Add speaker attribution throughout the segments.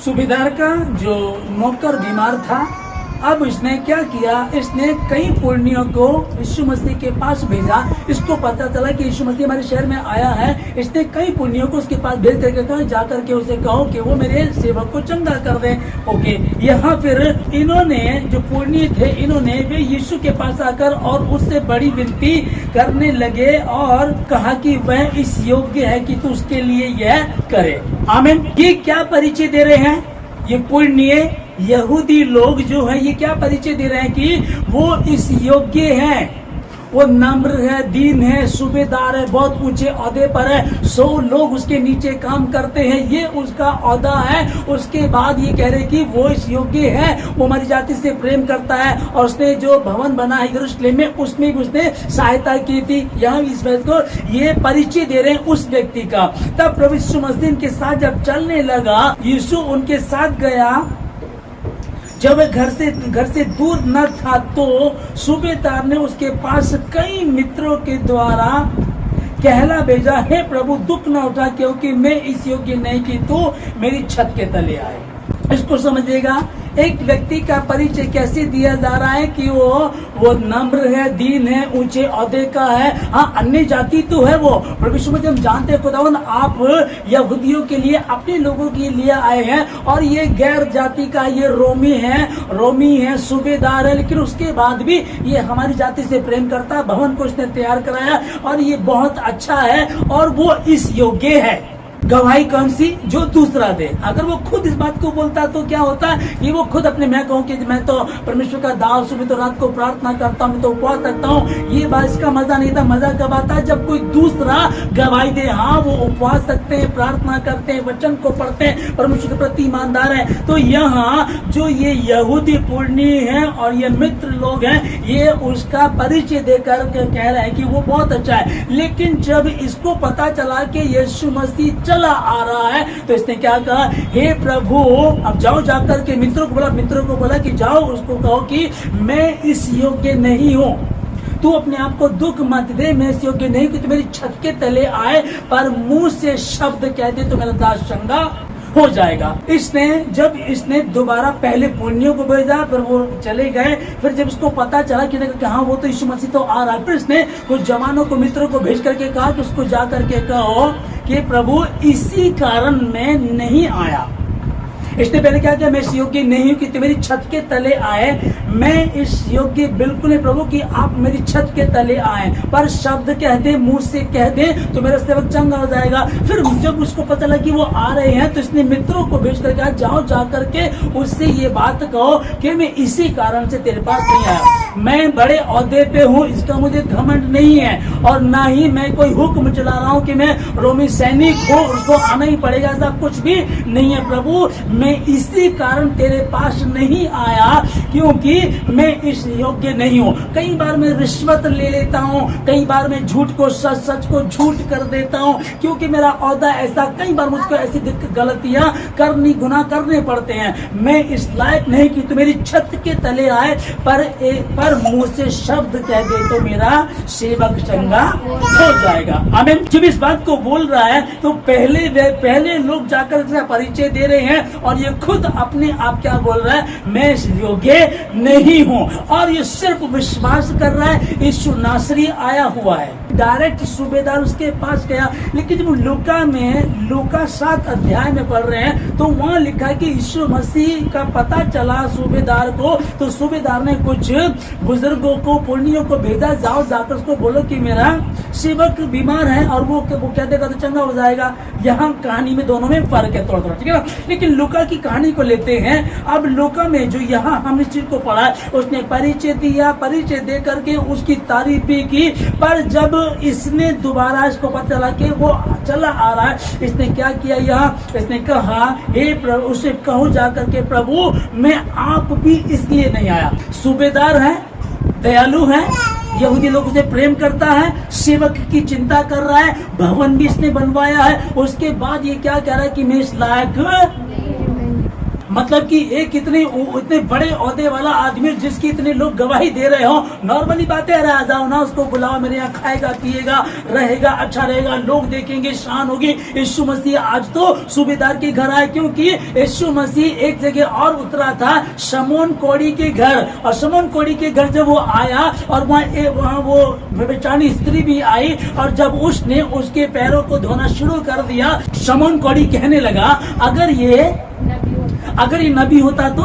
Speaker 1: सूबेदार का जो नौकर बीमार था, अब इसने क्या किया, इसने कई पुण्यों को यीशु मसीह के पास भेजा। इसको पता चला कि यीशु मसीह हमारे शहर में आया है। इसने कई पुण्यों को उसके पास भेज करके कहा, जाकर के उसे कहो कि वो मेरे सेवक को चंगा कर दे। ओके, यहाँ फिर इन्होंने जो पुण्य थे, इन्होंने वे यीशु के पास आकर और उससे बड़ी विनती करने लगे और कहा कि वह इस योग्य है कि तू उसके लिए यह करे। आमीन। ये क्या परिचय दे रहे हैं? ये पुण्य यहूदी लोग जो है, ये क्या परिचय दे रहे हैं कि वो इस योग्य हैं, वो नम्र है, दीन है, सूबेदार है, बहुत ऊंचे ओहदे पर है, 100 लोग उसके नीचे काम करते हैं, ये उसका ओहदा है। उसके बाद ये कह रहे कि वो इस योग्य है, वो हमारी जाति से प्रेम करता है और उसने जो भवन बना है यरूशलेम में, उसमें भी उसने सहायता की थी। यहाँ इस बात को ये परिचय दे रहे हैं उस व्यक्ति का। तब प्रभु यीशु मसीह के साथ जब चलने लगा, यीशु उनके साथ गया। जब वह घर से दूर न था तो सूबेदार ने उसके पास कई मित्रों के द्वारा कहला भेजा, हे प्रभु दुख न उठा, क्योंकि मैं इस योग्य नहीं कि तू मेरी छत के तले आए। इसको समझिएगा, एक व्यक्ति का परिचय कैसे दिया जा रहा है कि वो नम्र है, दीन है, ऊंचे ओहदे का है। हाँ, अन्य जाति तो है वो, पर विश्व में हम जानते हैं खुदावन आप यहूदियों के लिए, अपने लोगों के लिए आए हैं और ये गैर जाति का, ये रोमी है, सूबेदार है, लेकिन उसके बाद भी ये हमारी जाति से प्रेम करता है। भवन को इसने तैयार कराया और ये बहुत अच्छा है और वो इस योग्य है। गवाही कौन सी? जो दूसरा दे। अगर वो खुद इस बात को बोलता तो क्या होता है कि वो खुद अपने, मैं कहूँ कि मैं तो परमेश्वर का दास हूँ, मैं तो रात को प्रार्थना करता हूँ, मैं तो उपवास रखता हूँ, ये बात इसका मजा नहीं था। मजा कब आता है? जब कोई दूसरा गवाही दे, हाँ वो उपवास रखते हैं, प्रार्थना करते हैं, वचन को पढ़ते हैं, परमेश्वर के प्रति ईमानदार है। तो यहाँ जो ये यहूदी पुण्य है और ये मित्र लोग हैं, ये उसका परिचय देकर कह रहे हैं कि वो बहुत अच्छा है। लेकिन जब इसको पता चला कि यीशु मसीह चला आ रहा है, तो इसने क्या कहा, हे प्रभु अब जाओ, जाकर के मित्रों को बोला कि जाओ उसको कहो कि मैं इस योग्य नहीं हूँ, तू अपने आप को दुख मत दे, मैं इस योग्य नहीं कि तू मेरी छत के तले आए, पर मुंह से शब्द कह दे तो मेरा दास चंगा हो जाएगा। जब इसने दोबारा पहले पुण्यों को भेजा, फिर वो चले गए। फिर जब इसको पता चला कि हाँ वो तो यीशु मसीह तो आ रहा है, फिर इसने कुछ जवानों को, मित्रों को भेज करके कहा कि उसको जा करके कहो कि प्रभु इसी कारण मैं नहीं आया। इसने पहले क्या किया, मैं इस योग्य नहीं हूँ कि मेरी छत के तले आए, मैं इस योग्य बिल्कुल नहीं प्रभु कि आप मेरी छत के तले आए, पर शब्द कह दे, मुंह से कह दे तो मेरा सेवक चंगा हो जाएगा। फिर जब उसको पता लगा कि वो आ रहे हैं, तो इसने मित्रों को भेज कर कहा, जाओ जा करके उससे ये बात कहो कि मैं इसी कारण से तेरे पास नहीं आया। मैं बड़े ओहदे पे हूँ, इसका मुझे घमंड नहीं है, और ना ही मैं कोई हुक्म चला रहा हूँ कि मैं रोमी सैनिक हूँ, उसको आना ही पड़ेगा, ऐसा कुछ भी नहीं है प्रभु। मैं इसी कारण तेरे पास नहीं आया क्योंकि मैं इस योग्य नहीं हूँ। कई बार मैं रिश्वत ले लेता हूँ, कई बार मैं झूठ को सच, सच को झूठ कर देता हूँ, क्योंकि मेरा ओहदा ऐसा, कई बार मुझको ऐसी गलतियां गुनाह करने पड़ते हैं। मैं इस लायक नहीं कि तू मेरी छत के तले आए, पर मुंह से शब्द कह दे तो मेरा सेवक चंगा हो जाएगा। आमीन। जब इस बात को बोल रहा है तो पहले लोग जाकर इसका परिचय दे रहे हैं और ये खुद अपने आप क्या बोल रहा है, मैं इस योग्य नहीं हूँ, और ये सिर्फ विश्वास कर रहा है यीशु नासरी आया हुआ है। डायरेक्ट सूबेदार उसके पास गया। लेकिन जब लूका 7 अध्याय में पढ़ रहे हैं तो वहाँ लिखा है कि यीशु मसीह का पता चला सूबेदार को, तो सूबेदार ने कुछ बुजुर्गों को, पुण्यों को भेजा, जाओ जाकर उसको बोलो कि मेरा सेवक बीमार है और वो कह देगा तो चंगा हो जाएगा। यहाँ कहानी में दोनों में फर्क है थोड़ा, ठीक है ना। लेकिन लूका की कहानी को लेते हैं। अब लूका में जो यहाँ हमने इस चीज को पढ़ा, उसने परिचय दिया, परिचय दे करके उसकी तारीफ भी की, पर जब इसने दोबारा इसको पता चला कि वो चला आ रहा है, इसने क्या किया, यहाँ इसने कहा, हे प्रभु, उसे कहो जाकर के प्रभु मैं आप भी इसलिए नहीं आया। सूबेदार है, दयालु है, यहूदी लोगों से प्रेम करता है, सेवक की चिंता कर रहा है, भवन भी इसने बनवाया है, उसके बाद ये क्या कह रहा है कि मैं इस लायक मतलब कि एक इतने बड़े ओहदे वाला आदमी जिसकी इतने लोग गवाही दे रहे हो, नॉर्मली बातें है, आ जाओ ना, उसको बुलाओ मेरे यहाँ, खाएगा पिएगा रहेगा, अच्छा रहेगा, लोग देखेंगे, शान होगी। यीशु मसीह आज तो सूबेदार के घर आए, क्योंकि यीशु मसीह एक जगह और उतरा था, शमौन कोड़ी के घर। और शमौन कोड़ी के घर जब वो आया और वहाँ वो व्यभिचारी स्त्री भी आई, और जब उसने उसके पैरों को धोना शुरू कर दिया, शमौन कोड़ी कहने लगा अगर ये नबी होता तो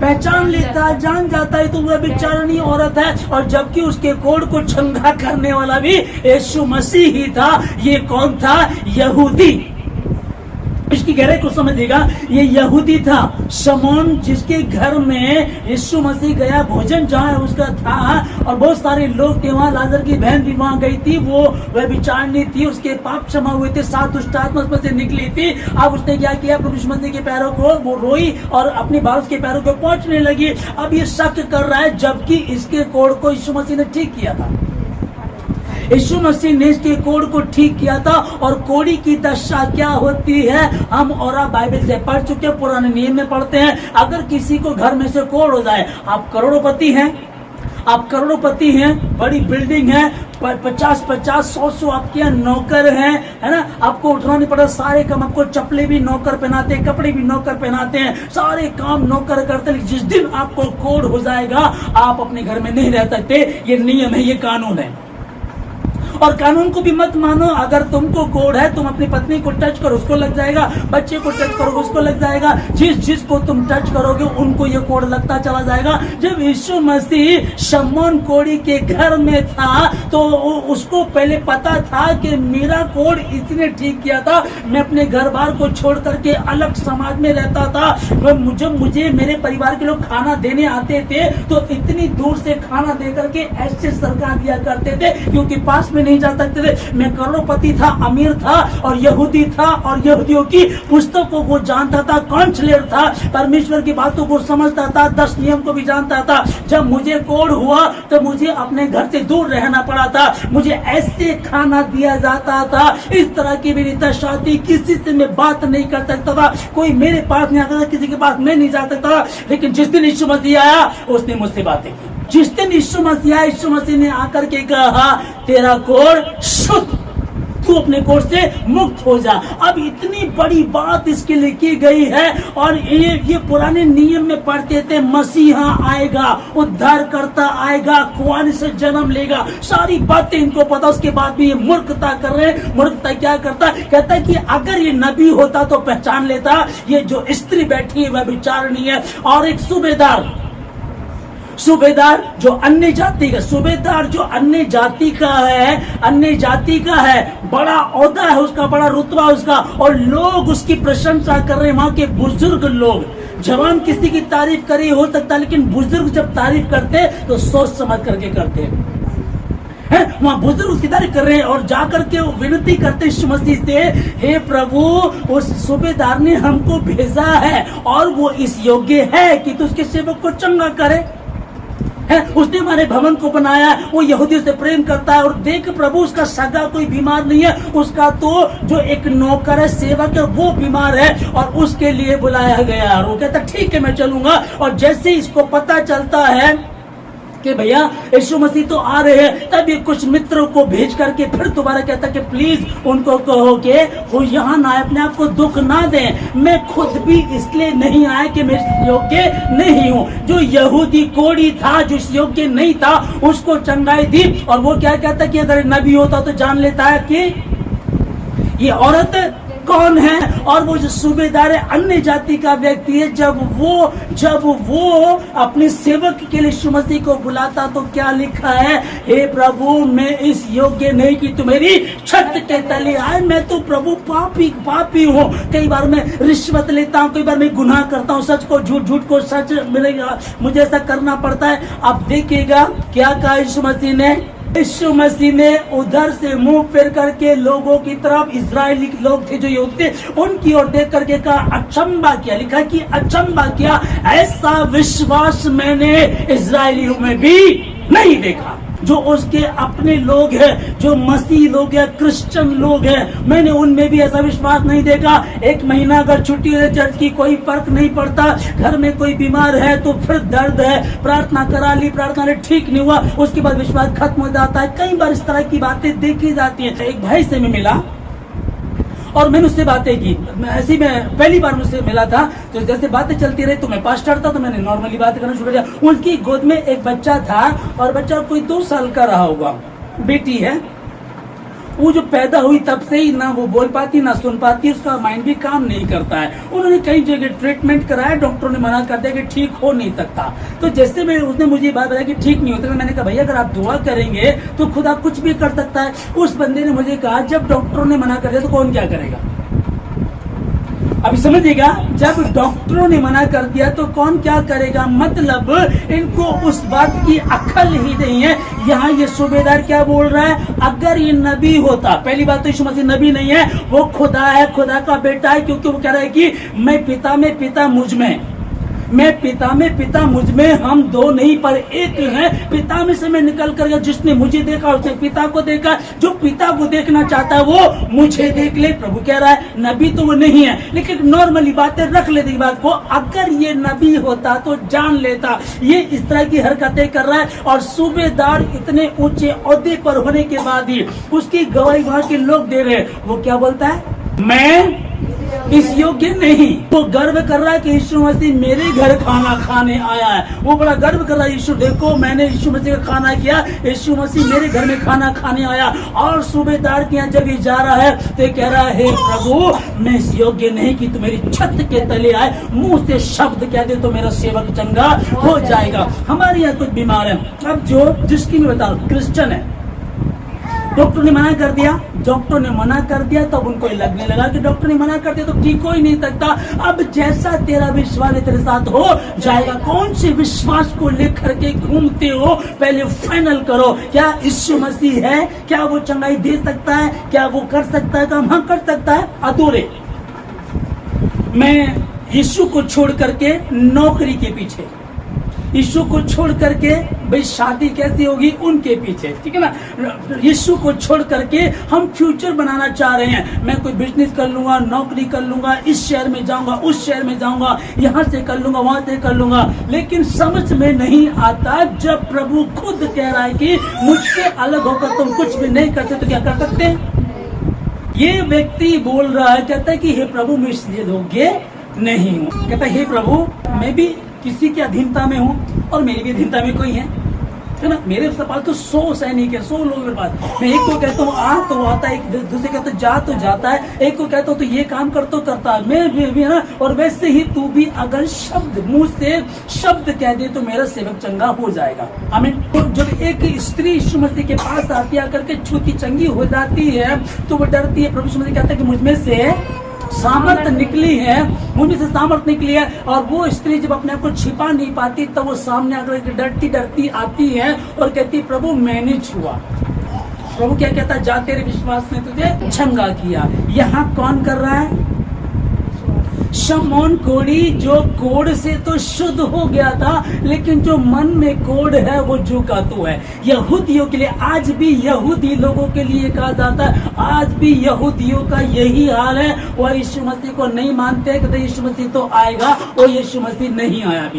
Speaker 1: पहचान लेता, जान जाता है तो वह बेचारानी औरत है। और जबकि उसके कोढ़ को चंगा करने वाला भी यीशु मसीह ही था। ये कौन था? यहूदी। इसकी गहराई को समझिएगा, ये यहूदी था। शमौन जिसके घर में यीशु मसीह गया, भोजन जहाँ उसका था, और बहुत सारे लोग थे वहाँ। लाजर की बहन भी वहाँ गई थी, वो व्यभिचारिणी थी, उसके पाप क्षमा हुए थे, 7 दुष्ट आत्मा उसमें से निकली थी। अब उसने क्या किया? प्रभु यीशु मसीह के पैरों को वो रोई और अपनी बाल उसके पैरों को पहुंचने लगी। अब ये शक कर रहा है, जबकि इसके कोढ़ को यीशु मसीह ने ठीक किया था। यीशु मसीह ने इसके कोढ़ को ठीक किया था। और कोढ़ी की दशा क्या होती है हम और आप बाइबल से पढ़ चुके, पुराने नियम में पढ़ते हैं। अगर किसी को घर में से कोढ़ हो जाए, आप करोड़पति हैं, बड़ी बिल्डिंग है, 50-50, 100 आपके यहाँ नौकर हैं, है ना, आपको उठना नहीं पड़ा, सारे काम आपको, चप्पलें भी नौकर पहनाते हैं, कपड़े भी नौकर पहनाते हैं, सारे काम नौकर करते हैं। जिस दिन आपको कोढ़ हो जाएगा, आप अपने घर में नहीं रह सकते। ये नियम है, ये कानून है। और कानून को भी मत मानो। अगर तुमको कोढ़ है, तुम अपनी पत्नी को टच करो, उसको लग जाएगा, बच्चे को टच करोगे, उसको लग जाएगा, जिसको तुम टच करोगे उनको ये कोढ़ लगता चला जाएगा। जब यीशु मसीह शमौन कोढ़ी के घर में था, तो उसको पहले पता था कि मेरा कोढ़ इसने ठीक किया था। मैं अपने घर बार को छोड़ करके अलग समाज में रहता था। जब मुझे मेरे परिवार के लोग खाना देने आते थे, तो इतनी दूर से खाना दे करके ऐसे सरकार दिया करते थे, क्योंकि पास में नहीं जा सकते थे। मैं करोड़पति था, अमीर था, और यहूदी था, और यहूदियों की पुस्तकों को जानता था, काउंसलर था, परमेश्वर की बातों को समझता था, 10 नियम को भी जानता था। जब मुझे कोढ़ हुआ तो मुझे अपने घर से दूर रहना पड़ा था। मुझे ऐसे खाना दिया जाता था, इस तरह की मेरी दशा थी, किसी से मैं बात नहीं कर सकता था, कोई मेरे पास नहीं आता था, किसी के पास मैं नहीं जा सकता था। लेकिन जिस दिन यीशु मसीह आया, उसने मुझसे बातें की। जिस दिन यीशु मसीह आया, यीशु मसीह ने आकर के कहा तेरा कोढ़ शुद्ध, तू अपने कोढ़ से मुक्त हो जा। अब इतनी बड़ी बात इसके लिए की गई है। और ये पुराने नियम में पढ़ते थे, मसीहा आएगा, उद्धार करता आएगा, कुआरी से जन्म लेगा, सारी बातें इनको पता। उसके बाद भी ये मूर्खता कर रहे हैं। मूर्खता क्या करता? कहता है कि अगर ये नबी होता तो पहचान लेता, ये जो स्त्री बैठी है वह विचारणी है। और एक सूबेदार जो अन्य जाति का है, बड़ा ओहदा है उसका, बड़ा रुतबा उसका, और लोग उसकी प्रशंसा कर रहे हैं। वहां के बुजुर्ग लोग, जवान किसी की तारीफ करी हो सकता, लेकिन बुजुर्ग जब तारीफ करते तो सोच समझ करके करते हैं। वहां बुजुर्ग उसकी तारीफ कर रहे हैं, और जाकर के विनती करते यीशु मसीह से, हे प्रभु, उस सूबेदार ने हमको भेजा है और वो इस योग्य है कि तू उसके सेवक को चंगा करे। उसने हमारे भवन को बनाया, वो यहूदियों से प्रेम करता है। और देख प्रभु, उसका सगा कोई बीमार नहीं है, उसका तो जो एक नौकर है, सेवक है, वो बीमार है, और उसके लिए बुलाया गया। और वो कहता ठीक है, मैं चलूंगा। और जैसे इसको पता चलता है कि भैया यीशु मसीह तो आ रहे हैं, तब ये कुछ मित्रों को भेज करके फिर दोबारा कहता कि प्लीज उनको कहो कि वो यहाँ ना, अपने आप को दुख ना दें। मैं खुद भी इसलिए नहीं आया कि मैं इस योग्य नहीं हूँ। जो यहूदी कोढ़ी था, जो इस योग्य नहीं था, उसको चंगाई दी। और वो क्या कहता कि अगर नबी होता तो जान लेता है कि ये औरत कौन है। और वो जो सूबेदार है, अन्य जाति का व्यक्ति है, जब वो अपने सेवक के लिए यीशु मसीह को बुलाता तो क्या लिखा है, हे प्रभु, मैं इस योग्य नहीं कि तू मेरी छत के तले आए। मैं तो प्रभु पापी हूँ। कई बार मैं रिश्वत लेता हूँ, कई बार मैं गुनाह करता हूँ, सच को झूठ को सच मिलेगा, मुझे ऐसा करना पड़ता है। आप देखिएगा क्या कहा यीशु मसीह ने। यीशु मसीह ने उधर से मुंह फेर करके लोगों की तरफ, इजरायली लोग थे जो यहूदी थे, उनकी ओर देख करके कहा अचंबा किया। लिखा कि अचंबा किया, ऐसा विश्वास मैंने इजरायलियों में भी नहीं देखा। जो उसके अपने लोग हैं, जो मसीह लोग हैं, क्रिश्चियन लोग हैं, मैंने उनमें भी ऐसा विश्वास नहीं देखा। 1 महीना अगर छुट्टी हो चर्च की कोई फर्क नहीं पड़ता, घर में कोई बीमार है तो फिर दर्द है, प्रार्थना करा ली, प्रार्थना ठीक नहीं हुआ, उसके बाद विश्वास खत्म हो जाता है। कई बार इस तरह की बातें देखी जाती है। एक भाई से मैं मिला और मैंने उससे बातें की, ऐसी मैं पहली बार मुझसे मिला था, तो जैसे बातें चलती रही तो मैं पास्टर था तो मैंने नॉर्मली बातें करना शुरू किया। उनकी गोद में एक बच्चा था और बच्चा कोई 2 साल का रहा होगा, बेटी है। वो जो पैदा हुई तब से ही ना वो बोल पाती ना सुन पाती, उसका माइंड भी काम नहीं करता है। उन्होंने कई जगह ट्रीटमेंट कराया, डॉक्टरों ने मना कर दिया कि ठीक हो नहीं सकता। तो जैसे मैं उसने मुझे बात बताया कि ठीक नहीं होता, तो मैंने कहा भैया अगर आप दुआ करेंगे तो खुदा कुछ भी कर सकता है। उस बंदे ने मुझे कहा जब डॉक्टरों ने मना कर दिया तो कौन क्या करेगा? अभी समझिएगा, जब डॉक्टरों ने मना कर दिया तो कौन क्या करेगा? मतलब इनको उस बात की अक्ल ही नहीं है। यहाँ ये सूबेदार क्या बोल रहा है, अगर ये नबी होता, पहली बात तो यीशु मसीह नबी नहीं है, वो खुदा है, खुदा का बेटा है, क्योंकि वो कह रहा है कि मैं पिता में, पिता मुझ में, मैं पिता में, पिता मुझ में, हम 2 नहीं पर एक हैं। पिता में से मैं निकल कर गया, जिसने मुझे देखा उसने पिता को देखा, जो पिता को देखना चाहता है वो मुझे देख ले। प्रभु कह रहा है नबी तो वो नहीं है, लेकिन नॉर्मली बातें रख लेती बात को। अगर ये नबी होता तो जान लेता। ये इस तरह की हरकतें कर रहा है और सूबेदार इतने ऊंचे ओहदे पर होने के बाद ही उसकी गवाही वहां के लोग दे रहे हैं। वो क्या बोलता है, मैं इस योग्य नहीं। वो गर्व कर रहा है कि यीशु मसीह मेरे घर खाना खाने आया है। वो बड़ा गर्व कर रहा है, यीशु देखो मैंने यीशु मसीह का खाना किया, यीशु मसीह मेरे घर में खाना खाने आया। और सूबेदार के यहाँ जब ये जा रहा है तो कह रहा है, हे प्रभु मैं इस योग्य नहीं कि तू मेरी छत के तले आए, मुंह से शब्द कह दे तो मेरा सेवक चंगा हो जाएगा। हमारे यहाँ कुछ बीमार है, अब जो जिसकी मैं बता क्रिश्चियन है, डॉक्टर ने मना कर दिया, डॉक्टर ने मना कर दिया तब उनको लगने लगा कि डॉक्टर ने मना कर दिया तो ठीक हो ही नहीं सकता। अब जैसा तेरा विश्वास तेरे साथ हो जाएगा। कौन से विश्वास को लेकर के घूमते हो, पहले फाइनल करो। क्या यीशु मसीह है? क्या वो चंगाई दे सकता है? क्या वो कर सकता है काम? हाँ कर सकता है। अधूरे मैं यीशु को छोड़ करके नौकरी के पीछे, यीशु को छोड़ करके भाई शादी कैसी होगी उनके पीछे, ठीक है ना। यीशु को छोड़ करके हम फ्यूचर बनाना चाह रहे हैं। मैं कोई बिजनेस कर लूंगा, नौकरी कर लूंगा, इस शहर में जाऊंगा, उस शहर में जाऊंगा, यहाँ से कर लूंगा, वहां से कर लूंगा, लेकिन समझ में नहीं आता जब प्रभु खुद कह रहा है कि मुझसे अलग होकर तुम कुछ भी नहीं करते तो क्या कर सकते हैं। ये व्यक्ति बोल रहा है, कहता है कि हे प्रभु मैं इसलिए योग्य नहीं हूँ। कहता है हे प्रभु मैं भी किसी की अधीनता में हूँ और मेरी भी अधीनता में कोई है ना। मेरे पास तो 100 सैनिक है, 100 लोग मेरे पास। मैं एक को कहता हूँ आ तो आता है, एक दूसरे कहता हूँ जा तो जाता है, एक को कहता हूँ तो ये काम कर तो करता है, मैं भी है ना। और वैसे ही तू भी अगर शब्द मुंह से शब्द कह दे तो मेरा सेवक चंगा हो जाएगा। आमीन। तो जब एक स्त्री यीशु मसीह के पास आती है, आकर के छूती चंगी हो जाती है तो वो डरती है। प्रभु यीशु मसीह कहता है कि मुझमें से सामर्थ निकली है, मुझे से सामर्थ निकली है। और वो स्त्री जब अपने आप को छिपा नहीं पाती तब वो सामने आकर डरती डरती आती है और कहती प्रभु मैंने छुआ। प्रभु क्या कहता, जा तेरे विश्वास ने तुझे चंगा किया। यहाँ कौन कर रहा है? शमौन कोढ़ी, जो कोढ़ से तो शुद्ध हो गया था, लेकिन जो मन में कोढ़ है वो झुकातू है। यहूदियों के लिए, आज भी यहूदी लोगों के लिए कहा जाता है, आज भी यहूदियों का यही हाल है। वो यीशु मसीह को नहीं मानते कि यीशु मसीह तो आएगा, वो यीशु मसीह नहीं आया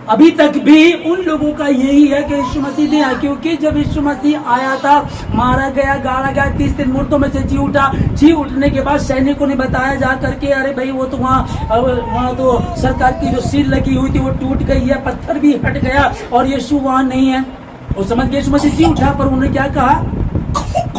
Speaker 1: अभी तक भी उन लोगों का यही है कि यीशु मसीह नहीं आया। क्योंकि जब यीशु मसीह आया था, मारा गया, गाड़ा गया, 30 दिन मुर्दों में से जी उठा। जी उठने के बाद सैनिकों ने बताया जा करके, अरे भाई वो तो वहाँ तो सरकार की जो सील लगी हुई थी वो टूट गई है, पत्थर भी हट गया और यीशु वहाँ नहीं है। वो समझ के यीशु मसीह जी उठा, पर उन्होंने क्या कहा,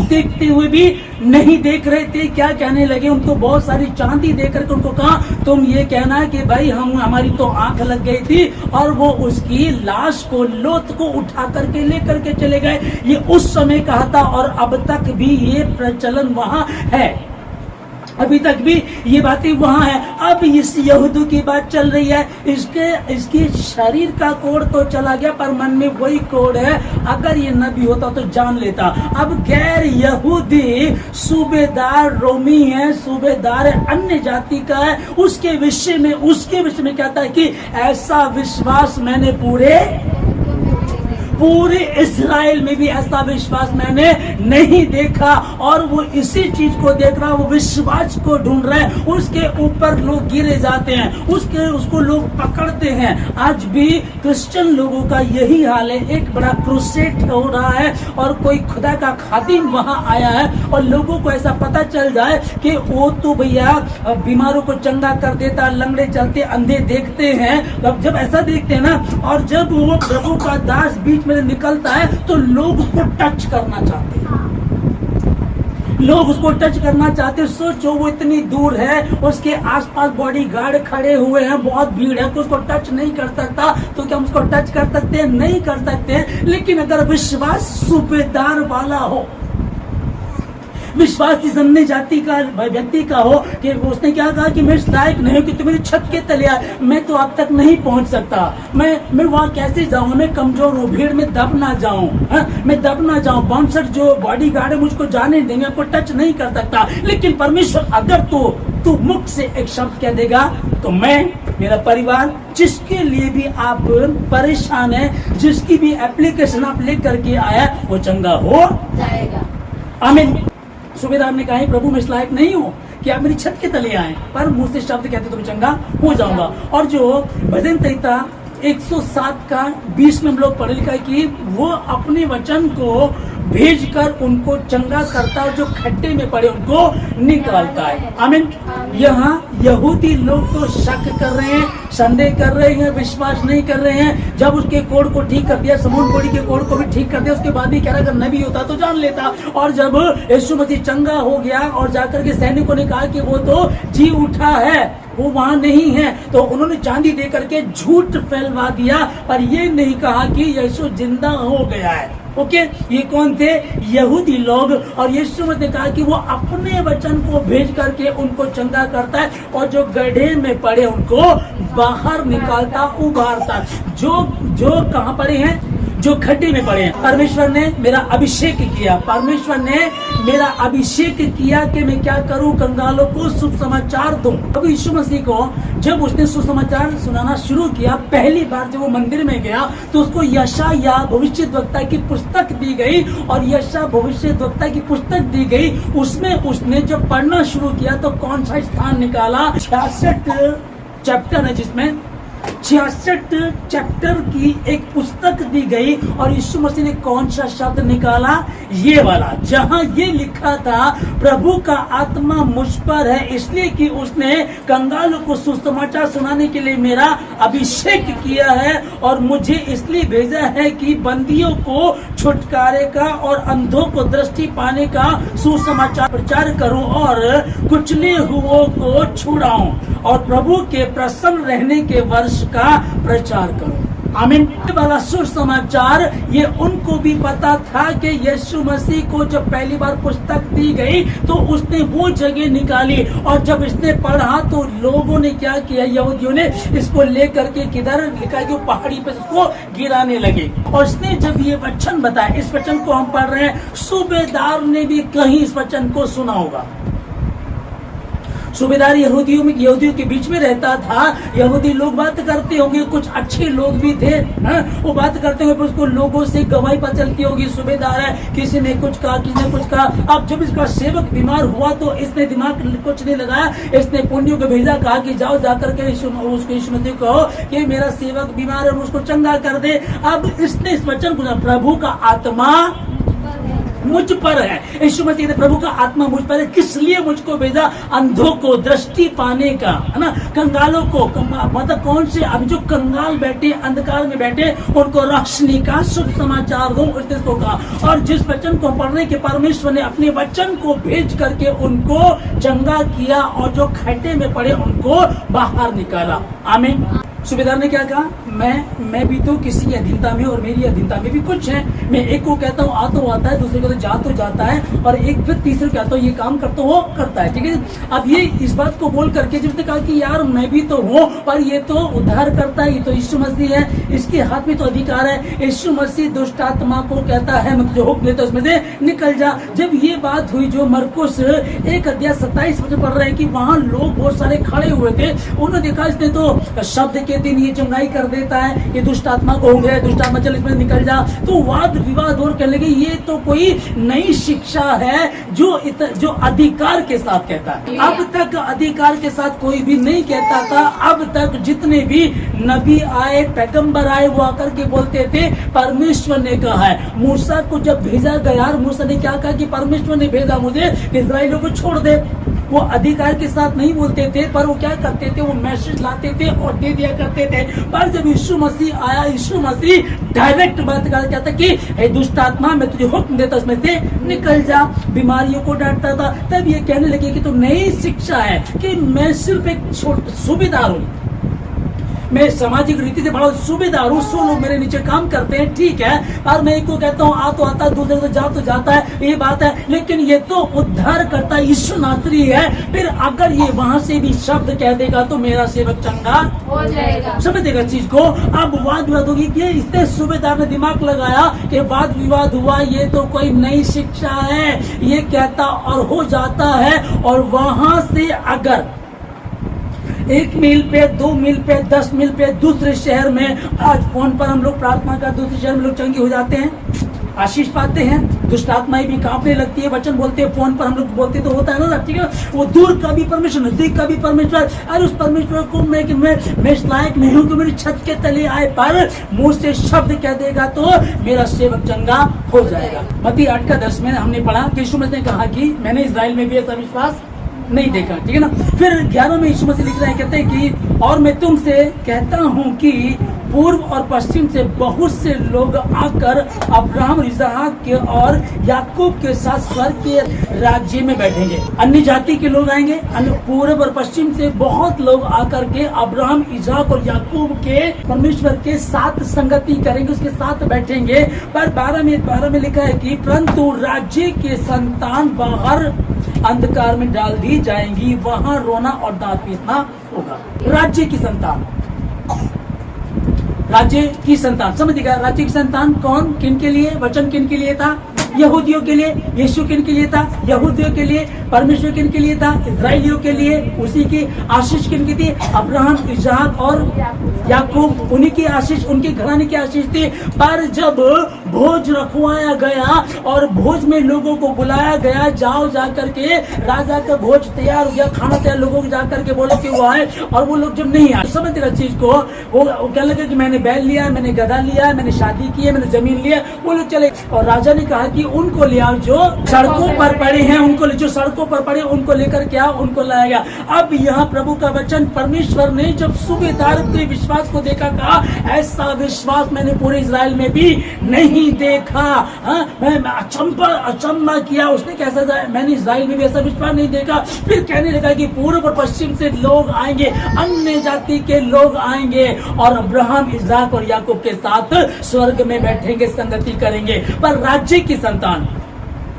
Speaker 1: देखते हुए भी नहीं देख रहे थे। क्या कहने लगे, उनको बहुत सारी चांदी देकर के उनको कहा तुम ये कहना कि भाई हमारी तो आंख लग गई थी। और वो उसकी लाश को, लोथ को उठा करके लेकर के चले गए। ये उस समय कहा था और अब तक भी ये प्रचलन वहां है, अभी तक भी ये बातें वहां है। अब इस यहूदी की बात चल रही है, इसके शरीर का कोढ़ तो चला गया पर मन में वही कोढ़ है। अगर ये नबी होता तो जान लेता। अब गैर यहूदी सूबेदार रोमी है, सूबेदार अन्य जाति का है, उसके विषय में कहता है कि ऐसा विश्वास मैंने पूरे पूरे इस्राएल में भी ऐसा विश्वास मैंने नहीं देखा। और वो इसी चीज को देख रहा, वो विश्वास को ढूंढ रहे हैं, उसके ऊपर लोग गिरे जाते हैं, उसको लोग पकड़ते हैं। आज भी क्रिश्चियन लोगों का यही हाल है। एक बड़ा क्रूसेड हो रहा है और कोई खुदा का खादिम वहां आया है और लोगों को ऐसा पता चल जाए कि वो तो भैया बीमारों को चंगा कर देता, लंगड़े चलते, अंधे देखते हैं। अब जब ऐसा देखते हैं ना, और जब वो प्रभु का दास बीच में निकलता है तो लोग उसको टच करना चाहते हैं, लोग उसको टच करना चाहते हैं। सोचो वो इतनी दूर है, उसके आसपास बॉडी गार्ड खड़े हुए हैं, बहुत भीड़ है, तो उसको टच नहीं कर सकता। तो क्या हम उसको टच कर सकते हैं? नहीं कर सकते। लेकिन अगर विश्वास सूबेदार वाला हो, विश्वास इस अन्य जाति का व्यक्ति का हो कि उसने क्या कहा कि मैं इस लायक नहीं हूं कि तुम मेरी छत के तले आए, मैं तो आप तक नहीं पहुंच सकता, मैं वहां कैसे जाऊं, मैं कमजोर हूं, भीड़ में दब ना जाऊं, मैं दब ना जाऊं, बाउंसर जो बॉडी गार्ड है मुझको जाने देंगे, आपको टच नहीं कर सकता। लेकिन परमेश्वर अगर तू मुख से एक शब्द कह देगा तो मैं, मेरा परिवार, जिसके लिए भी आप परेशान है, जिसकी भी एप्लीकेशन आप लेकर के आया, वो चंगा हो जाएगा। आमीन। सूबेदार ने कहा, प्रभु मैं इस लायक नहीं हूँ कि आप मेरी छत के तले आए, पर मुंह से शब्द कहते तो मैं चंगा हो जाऊंगा। और जो भजन संहिता 107 का 20 में हम लोग पढ़े लिखा है कि वो अपने वचन को भेजकर उनको चंगा करता है, जो खड्डे में पड़े उनको निकालता है। आमीन। यहाँ यहूदी लोग तो शक कर रहे हैं, संदेह कर रहे हैं, विश्वास नहीं कर रहे हैं। जब उसके कोड़ को ठीक कर दिया, समून कोड़ी के कोड़ को भी ठीक कर दिया, उसके बाद भी कह रहा अगर नबी होता तो जान लेता। और जब यीशु मसीह चंगा हो गया और जाकर के सैनिकों ने कहा कि वो तो जी उठा है, वो वहां नहीं है, तो उन्होंने चांदी दे करके झूठ फैलवा दिया, पर ये नहीं कहा कि यीशु जिंदा हो गया है। ओके, ये कौन थे? यहूदी लोग। और यीशु मसीह ने कहा कि वो अपने वचन को भेज करके उनको चंगा करता है और जो गड्ढे में पड़े उनको बाहर निकालता, उभारता। जो कहाँ पड़े हैं? जो खड्डे में पड़े हैं। परमेश्वर ने मेरा अभिषेक किया, परमेश्वर ने मेरा अभिषेक किया कि मैं क्या करूं, कंगालों को शुभ समाचार दूं। अब यीशु मसीह को जब उसने सुसमाचार सुनाना शुरू किया, पहली बार जब वो मंदिर में गया तो उसको यशाया भविष्यद्वक्ता की पुस्तक दी गई। और यशाया भविष्यद्वक्ता की पुस्तक दी गई, उसमें उसने जब पढ़ना शुरू किया तो कौन सा स्थान निकाला? 66 चैप्टर है, जिसमें 66 चैप्टर की एक पुस्तक दी गई। और यीशु मसीह ने कौन सा शब्द निकाला? ये वाला, जहां ये लिखा था प्रभु का आत्मा मुझ पर है, इसलिए कि उसने कंगालों को सुसमाचार सुनाने के लिए मेरा अभिषेक किया है और मुझे इसलिए भेजा है कि बंदियों को छुटकारे का और अंधों को दृष्टि पाने का सुसमाचार प्रचार करूं और कुचले हुओं को छुड़ाऊं और प्रभु के प्रसन्न रहने के वर्ष का प्रचार करो। आमीन। वाला सुसमाचार ये उनको भी पता था कि यीशु मसीह को जब पहली बार पुस्तक दी गई तो उसने वो जगह निकाली। और जब इसने पढ़ा तो लोगों ने क्या किया, यहूदियों ने इसको लेकर के किधर लिखा कि पहाड़ी पे इसको गिराने लगे। और इसने जब ये वचन बताया, इस वचन को हम पढ़ रहे हैं, सूबेदार ने भी कहीं इस वचन को सुना होगा। सूबेदार यहूदियों के बीच में रहता था। यहूदी लोग बात करते होंगे, कुछ अच्छे लोग भी थे, वो बात करते होंगे, उसको लोगों से गवाही पता चलती होगी, सूबेदार है, किसी ने कुछ कहा, किसी ने कुछ कहा। अब जब इसका सेवक बीमार हुआ तो इसने दिमाग कुछ नहीं लगाया, इसने पुण्यों को भेजा, कहा कि जाओ जाकर के उसको यीशु मसीह को कहो कि मेरा सेवक बीमार है, उसको चंगा कर दे। अब इसने इस वचन को, प्रभु का आत्मा मुझ पर है। यीशु मसीह ने प्रभु का आत्मा मुझ पर है, किस लिए मुझको भेजा? अंधों को दृष्टि पाने का, है ना, कंगालों को, मतलब कौन से, अब जो कंगाल बैठे अंधकार में बैठे उनको रोशनी का शुभ समाचार दूं, उसको कहा। और जिस वचन को पढ़ने के परमेश्वर ने अपने वचन को भेज करके उनको चंगा किया और जो खड्डे में पड़े उनको बाहर निकाला। आमीन। सूबेदार ने क्या कहा? मैं भी तो किसी की अधीनता में और मेरी अधीनता में भी कुछ है। मैं एक को कहता हूँ आ तो आता है, दूसरे को तो जाता है, और एक फिर तीसरे को कहता हूँ ये काम करता हूँ, वो करता है। ठीक है। अब ये इस बात को बोल करके जिसने कहा कि यार मैं भी तो हूँ, पर ये तो उद्धार करता है, ये तो यीशु मसीह है, इसके हाथ में तो अधिकार है। यीशु मसीह दुष्ट आत्मा को कहता है मैं तुझे हुक्म देता हूं उसमें से निकल जा। जब ये बात हुई, जो मरकुस 1 अध्याय 27 में पढ़ रहे हैं कि वहां लोग बहुत सारे खड़े हुए थे, उन्होंने देखा इसने तो शब्द के दिन ये चुनाई कर देता है, ये दुष्ट आत्मा को हो गया, दुष्ट आत्मा चल इसमें निकल जा, तो वाद विवाद और कहने लगे ये तो कोई नई शिक्षा है जो अधिकार के साथ कहता है। अब तक अधिकार के साथ कोई भी नहीं कहता था। अब तक जितने भी नबी आए, पैगंबर आए, वो आकर के बोलते थे परमेश्वर ने कहा है। मूसा को जब भेजा गया, मूसा ने क्या कहा कि परमेश्वर ने भेजा मुझे, इस्राएलियों को छोड़ दे। वो अधिकार के साथ नहीं बोलते थे, पर वो क्या करते थे, वो मैसेज लाते थे और दे दिया करते थे। पर जब यीशु मसीह आया, यीशु मसीह डायरेक्ट बात कर कहता कि हे दुष्ट आत्मा, मैं तुझे हुक्म देता उसमें से निकल जा। बीमारियों को डांटता था। तब ये कहने लगे कि तो नई शिक्षा है कि मैं सिर्फ एक सूबेदार हूँ, मैं सामाजिक रीति से बड़ा सूबेदार हूँ, 100 लोग मेरे नीचे काम करते हैं, ठीक है, और मैं एक को कहता हूँ आ तो आता है, दूसरे को जा तो जाता है, ये बात है। लेकिन ये तो उद्धार करता यीशु नासरी है। फिर अगर ये वहां से भी शब्द कह देगा तो मेरा सेवक चंगा हो जाएगा। समझ देगा चीज को। अब वाद विवाद होगी कि इसने सूबेदार ने दिमाग लगाया कि वाद विवाद हुआ, ये तो कोई नई शिक्षा है, ये कहता और हो जाता है। और वहां से अगर 1 मील पे, 2 मील पे, 10 मील पे दूसरे शहर में, आज फोन पर हम लोग प्रार्थना कर दूसरे शहर में लोग चंगे हो जाते हैं, आशीष पाते हैं, दुष्ट आत्माएं भी कांपने लगती है, वचन बोलते हैं, फोन पर हम लोग बोलते तो होता है ना, ठीक है। वो दूर का भी परमेश्वर, नजदीक का भी परमेश्वर, अरे उस परमेश्वर को मैं इस लायक नहीं हूँ कि मेरी छत के तले आए, पर मुंह से शब्द कह देगा तो मेरा सेवक चंगा हो जाएगा। मत्ती 8:10 में हमने पढ़ा कि यीशु मसीह ने कहा कि मैंने इस्राएल में भी ऐसा विश्वास नहीं देखा, ठीक है ना। फिर 11 में यीशु मसीह लिख रहे हैं, कहते हैं कि और मैं तुमसे कहता हूँ कि पूर्व और पश्चिम से बहुत से लोग आकर अब्राहम, इसहाक के और याकूब के साथ स्वर्ग के राज्य में बैठेंगे। अन्य जाति के लोग आएंगे, पूर्व और पश्चिम से बहुत लोग आकर के अब्राहम, इसहाक और याकूब के परमेश्वर के साथ संगति करेंगे, उसके साथ बैठेंगे। पर 12 में लिखा है कि परंतु राज्य के संतान बाहर अंधकार में डाल दी जाएंगी, वहां रोना और दांत पीसना होगा। राज्य की संतान, राज्य की संतान, समझिएगा। राज्य की संतान कौन, किन के लिए वचन किन के लिए था? यहूदियों के लिए। यीशु किन के लिए था? यहूदियों के लिए। परमेश्वर किन के लिए था? इस्राएलियों के लिए। उसी की आशीष किन की थी? अब्राहम, इसहाक और याकूब, उन्हीं की आशीष, उनके घराने की आशीष थी। पर जब भोज रखवाया गया और भोज में लोगों को बुलाया गया, जाओ जाकर के राजा का भोज तैयार हो गया, खाना तैयार, लोगों को जाकर के बोलो कि वो आए, और वो लोग जब नहीं आए, समझ रहा चीज को, वो क्या लगा कि मैंने बैल लिया, मैंने गधा लिया, मैंने शादी की है, मैंने जमीन लिया, वो लोग चले। और राजा ने कहा कि उनको ले आओ जो सड़कों पर पड़े हैं, उनको जो सड़कों पर पड़े उनको लेकर के आओ, उनको लाया गया। अब यहाँ प्रभु का वचन, परमेश्वर ने जब सूबेदार के विश्वास को देखा, कहा ऐसा विश्वास मैंने पूरे इस्राएल में भी नहीं देखा। मैं अचंबा किया, उसने कैसा, मैंने इस्राएल में भी ऐसा विश्वास नहीं देखा। फिर कहने लगा कि पूर्व और पश्चिम से लोग आएंगे, अन्य जाति के लोग आएंगे और अब्राहम, इसहाक और याकूब के साथ स्वर्ग में बैठेंगे, संगति करेंगे। पर राज्य की संतान,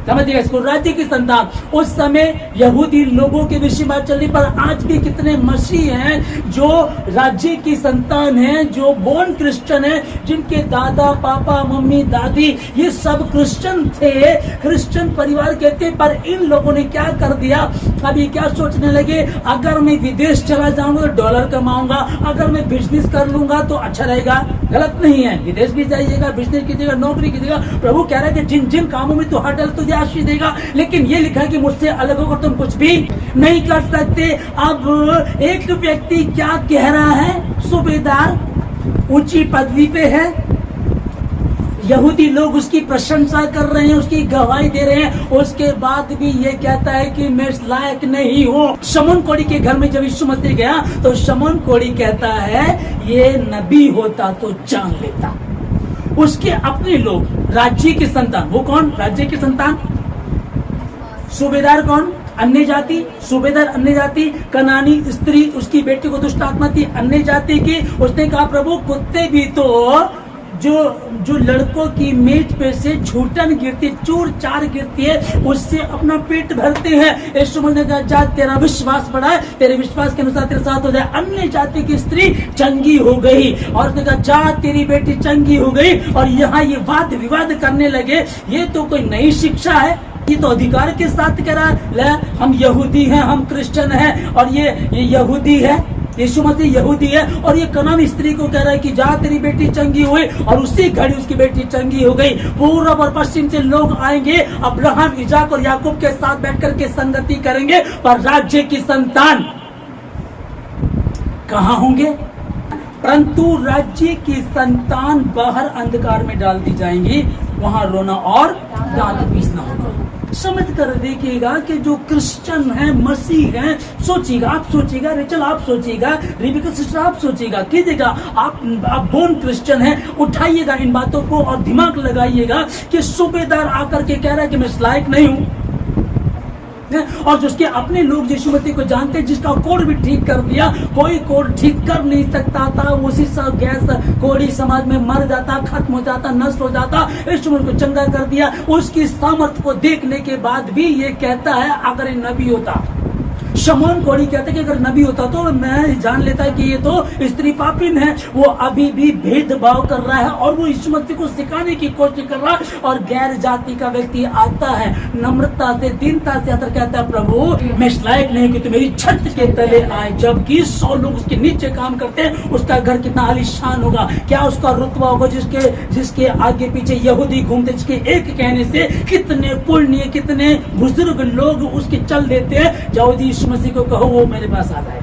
Speaker 1: समझिएगा इसको, राज्य की संतान, उस समय यहूदी लोगों के विषय बात चल रही, पर आज भी कितने मसीह हैं जो राज्य की संतान हैं, जो बोर्न क्रिश्चियन हैं, जिनके दादा, पापा, मम्मी, दादी ये सब क्रिश्चियन थे, क्रिश्चियन परिवार के थे। पर इन लोगों ने क्या कर दिया, अभी क्या सोचने लगे, अगर मैं विदेश चला जाऊंगा तो डॉलर कमाऊंगा, अगर मैं बिजनेस कर लूंगा तो अच्छा रहेगा। गलत नहीं है, विदेश भी जाइएगा, बिजनेस कीजिएगा, नौकरी कीजिएगा। प्रभु कह रहा है कि जिन जिन कामों में तू हाथ डाल तुझे आशीष देगा। लेकिन ये लिखा कि मुझसे अलग होकर तुम कुछ भी नहीं कर सकते। अब एक व्यक्ति क्या कह रहा है, सूबेदार ऊंची पदवी पे है, यहूदी लोग उसकी प्रशंसा कर रहे हैं, उसकी गवाही दे रहे हैं, उसके बाद भी ये कहता है कि मैं इस लायक नहीं हूँ। शमौन कोढ़ी के घर में जब यीशु मसीह गया तो शमौन कोढ़ी कहता है ये नबी होता तो जान लेता। उसके अपने लोग, राज्य की संतान, वो कौन? राज्य की संतान। सूबेदार कौन? अन्य जाति। सूबेदार अन्य जाति। कनानी स्त्री, उसकी बेटी को दुष्ट आत्मा थी, अन्य जाति की। उसने कहा प्रभु कुत्ते भी तो जो लड़कों की मेज पे से झूठन गिरती, चूर चार गिरती है, उससे अपना पेट भरते हैं। यीशु ने कहा जा तेरा विश्वास बढ़ा है, तेरे विश्वास के अनुसार तेरे साथ हो जाए। अन्य जाति की स्त्री चंगी हो गई और उसने कहा जा तेरी बेटी चंगी हो गई। और यहाँ ये वाद विवाद करने लगे, ये तो कोई नई शिक्षा है, ये तो अधिकार के साथ कह रहा है हम यहूदी हैं, हम क्रिश्चियन हैं और ये यहूदी है। यीशु मसीह यहूदी है और ये कनानी स्त्री को कह रहा है कि जा तेरी बेटी चंगी हुई, और उसी घड़ी उसकी बेटी चंगी हो गई। पूर्व और पश्चिम से लोग आएंगे, अब्राहम, इजाक और याकूब के साथ बैठकर के संगति करेंगे, पर राज्य की संतान कहां होंगे? परंतु राज्य की संतान बाहर अंधकार में डाल दी जाएंगी, वहां रोना और दांत पीसना होगा। समझ कर देखिएगा कि जो क्रिश्चियन है, मसीह है, सोचिएगा, आप सोचिएगा, रेचल आप सोचिएगा, रिबिका सिस्टर आप सोचिएगा, कीजिएगा, आप बोर्न क्रिश्चियन है, उठाइएगा इन बातों को और दिमाग लगाइएगा कि सूबेदार आकर के कह रहा है कि मैं इस लायक नहीं हूं, और जिसके अपने लोग यीशु मसीह को जानते हैं, जिसका कोड भी ठीक कर दिया, कोई कोड ठीक कर नहीं सकता था, उसी सब गैस कोड़ी समाज में मर जाता, खत्म हो जाता, नष्ट हो जाता, यीशु मसीह को चंगा कर दिया। उसकी सामर्थ को देखने के बाद भी ये कहता है अगर ये नबी होता, शमौन कोड़ी कहते कि अगर नबी होता तो मैं जान लेता कि ये तो स्त्री पापिन है। वो अभी भी भेदभाव कर रहा है और वो यीशु मसीह को सिखाने की कोशिश कर रहा है। और गैर जाति का व्यक्ति आता है, नम्रता से, दीनता से आकर कहता है प्रभु मैं इस लायक नहीं कि तू मेरी छत के तले आए, जबकि 100 लोग उसके नीचे काम करते हैं। उसका घर कितना आलीशान होगा, क्या उसका रुतबा होगा, जिसके आगे पीछे यहूदी घूमते, जिसके एक कहने से कितने पुण्य, कितने बुजुर्ग लोग उसके चल देते हैं। जाओ जी मसीह को कहो वो मेरे पास आ जाए,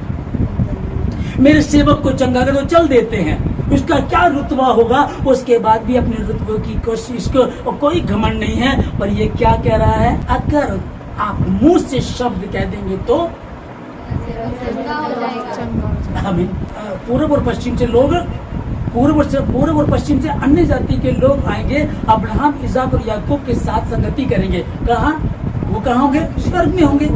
Speaker 1: मेरे सेवक को चंगा कर, चल देते हैं। उसका क्या रुतबा होगा? उसके बाद भी अपने रुतबे की कोशिश को कोई घमंड नहीं है। पर ये क्या कह रहा है? अगर आप मुंह से शब्द कह देंगे तो हमें पूर्व और पश्चिम से लोग, पूर्व और पश्चिम से अन्य जाति के लोग आएंगे, अब्राहम, इसाक और याकूब के साथ संगति करेंगे। कहाँ? वो कहाँ होंगे? स्वर्ग में होंगे,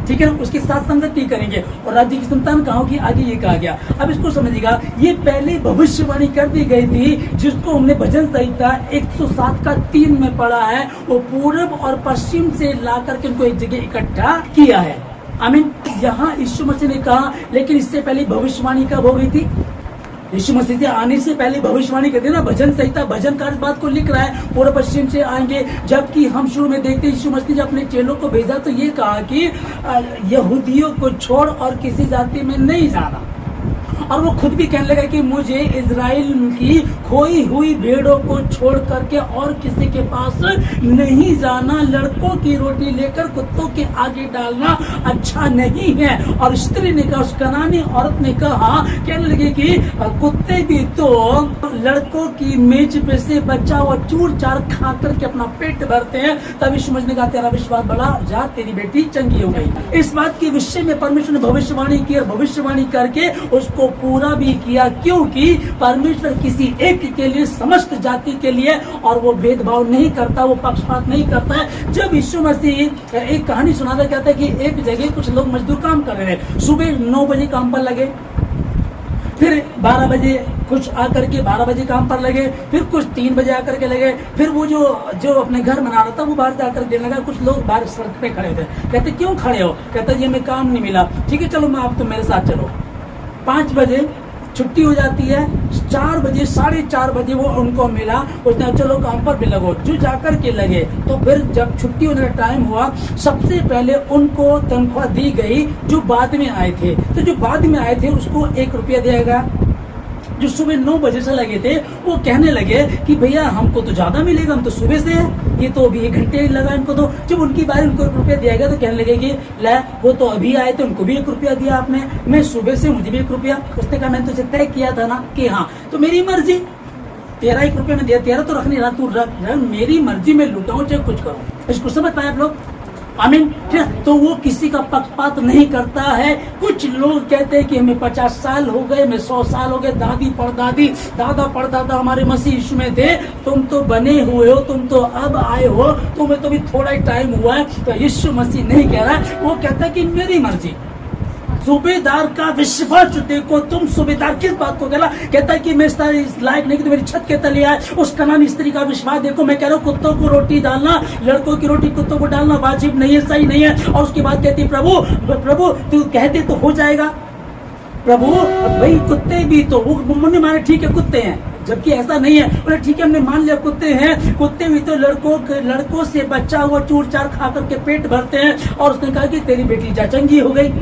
Speaker 1: ठीक है ना, उसके साथ संगति करेंगे। और राज्य की संतान कहाँ होगी? आगे ये कहा गया। अब इसको समझिएगा, ये पहले भविष्यवाणी कर दी गई थी, जिसको हमने भजन संहिता 107 का 3 में पढ़ा है। वो पूर्व और पश्चिम से ला करके उनको एक जगह इकट्ठा किया है। आमीन। यहाँ यीशु मसीह ने कहा, लेकिन इससे पहले भविष्यवाणी कब हो गई थी? यीशु मसीह से आने से पहले भविष्यवाणी करते ना, भजन संहिता, भजनकार इस बात को लिख रहा है, पूर्व पश्चिम से आएंगे। जबकि हम शुरू में देखते यीशु मसीह जब अपने चेलों को भेजा तो ये कहा कि यहूदियों को छोड़ और किसी जाति में नहीं जाना। और वो खुद भी कहने लगा कि मुझे इजराइल की खोई हुई भेड़ों को छोड़ करके और किसी के पास नहीं जाना। लड़कों की रोटी लेकर कुत्तों के आगे डालना अच्छा नहीं है। और स्त्री ने कहा, उस कनानी औरत ने कहा, कहने लगे कि कुत्ते भी तो लड़कों की मेज पे से बचा हुआ चूर चार खा करके अपना पेट भरते हैं। तब यीशु मसीह ने कहा, तेरा विश्वास बड़ा, जा तेरी बेटी चंगी हो गई। इस बात के विषय में परमेश्वर ने भविष्यवाणी की और भविष्यवाणी करके उसको पूरा भी किया, क्योंकि परमेश्वर किसी एक के लिए, समस्त जाति के लिए, और वो भेदभाव नहीं करता, वो पक्षपात नहीं करता है। जब यीशु मसीह एक कहानी सुनाता, कहता है कि एक जगह कुछ लोग मजदूर काम कर रहे हैं, सुबह 9 बजे काम पर लगे, फिर 12 बजे कुछ आकर के 12 बजे काम पर लगे, फिर कुछ 3 बजे आकर के लगे, फिर वो जो अपने घर बना रहा था वो बाहर जाकर देने लगा। कुछ लोग बाहर सड़क पे खड़े थे, कहते क्यों खड़े हो? कहता ये हमें काम नहीं मिला। ठीक है चलो, मैं आप तो मेरे साथ चलो। 5 बजे छुट्टी हो जाती है, 4 बजे 4:30 बजे वो उनको मिला, उसने चलो काम पर भी लगो। जो जाकर के लगे तो फिर जब छुट्टी होने का टाइम हुआ, सबसे पहले उनको तनख्वाह दी गई जो बाद में आए थे। तो जो बाद में आए थे उसको 1 रुपया दिया गया। जो सुबह 9 बजे से लगे थे वो कहने लगे कि भैया हमको तो ज्यादा मिलेगा, हम तो सुबह से हैं, ये तो अभी 1 घंटे लगा इनको। तो जब उनकी बारी उनको 1 रुपया दिया गया तो कहने लगे कि ले वो तो अभी आए थे, उनको भी 1 रुपया दिया आपने, मैं सुबह से, मुझे भी 1 रुपया। उसने कहा मैंने तुझे तय किया था ना कि हाँ, तो मेरी मर्जी, तेरा 1 रुपया में दिया, तेरा तो रख नहीं रहा, तू रख, मेरी मर्जी में लुटाऊं चाहे कुछ करूं। इसको समझ पाए आप लोग? आमीन। तो वो किसी का पक्षपात नहीं करता है। कुछ लोग कहते हैं कि हमें 50 साल हो गए, मैं 100 साल हो गए, दादी पड़दादी, दादा पड़दादा हमारे मसीह यीशु में थे, तुम तो बने हुए हो, तुम तो अब आए हो, तुम्हें तो भी थोड़ा ही टाइम हुआ है। तो यीशु मसीह नहीं कह रहा है, वो कहता है कि मेरी मर्जी। सूबेदार का विश्वास देखो, तुम सूबेदार किस बात को कहता है कि मैं इस लायक नहीं कि मेरी छत के तले आए। उस कनानी स्त्री का विश्वास देखो, मैं कह रहा हूँ कुत्तों को रोटी डालना, लड़कों की रोटी कुत्तों को डालना वाजिब नहीं है, सही नहीं है। और उसके बाद कहती प्रभु प्रभु तू कहते तो हो जाएगा। प्रभु भाई कुत्ते भी तो वो मुन्ने मारे, ठीक है कुत्ते हैं, जबकि ऐसा नहीं है। बोले ठीक है हमने मान लिया कुत्ते हैं, कुत्ते भी तो लड़कों से बच्चा हुआ चूर चार खा करके पेट भरते हैं। और उसने कहा कि तेरी बेटी जा चंगी हो गई।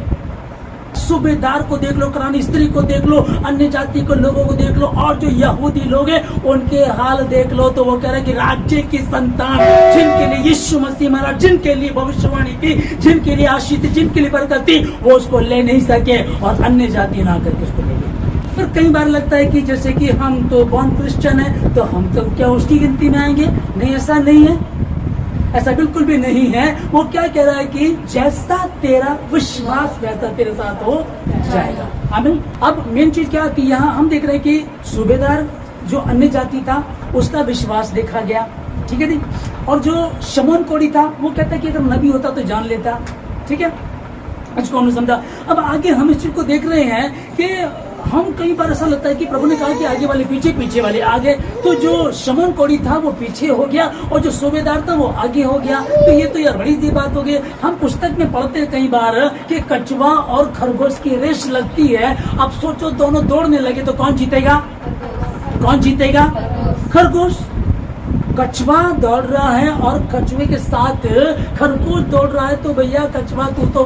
Speaker 1: सूबेदार को देख लो, करानी स्त्री को देख लो, अन्य जाति के लोगों को देख लो, और जो यहूदी लोग हैं उनके हाल देख लो। तो वो कह रहे हैं कि राज्य की संतान, जिनके लिए यीशु मसीह महाराज, जिनके लिए भविष्यवाणी थी, जिनके लिए आशीष थी, जिनके लिए बरकत थी, वो उसको ले नहीं सके और अन्य जाति ना करके उसको ले गए। फिर कई बार लगता है कि जैसे कि हम तो बॉर्न क्रिश्चियन है, तो हम तो क्या उसकी गिनती में आएंगे? नहीं, ऐसा नहीं है, ऐसा बिल्कुल भी नहीं है। वो क्या कह रहा है कि जैसा तेरा विश्वास वैसा तेरे साथ हो जाएगा। आमीन। अब मेन चीज क्या कि यहाँ हम देख रहे हैं कि सूबेदार जो अन्य जाति था उसका विश्वास देखा गया, ठीक है जी। और जो शमौन कोढ़ी था वो कहता है कि अगर नबी होता तो जान लेता, ठीक है, इसको हमने समझा। अब आगे हम इस चीज को देख रहे हैं कि हम कई बार ऐसा लगता है कि प्रभु ने कहा कि आगे वाले पीछे, पीछे वाले आगे। तो जो शमौन कोढ़ी था वो पीछे हो गया और जो सूबेदार था वो आगे हो गया। तो ये तो यार बड़ी सी बात हो गई। हम पुस्तक में पढ़ते हैं कई बार कि कछुआ और खरगोश की रेस लगती है। अब सोचो दोनों दौड़ने लगे तो कौन जीतेगा? कौन जीतेगा? खरगोश। कछुआ दौड़ रहा है और कछुए के साथ खरगोश दौड़ रहा है, तो भैया कछुआ तू तो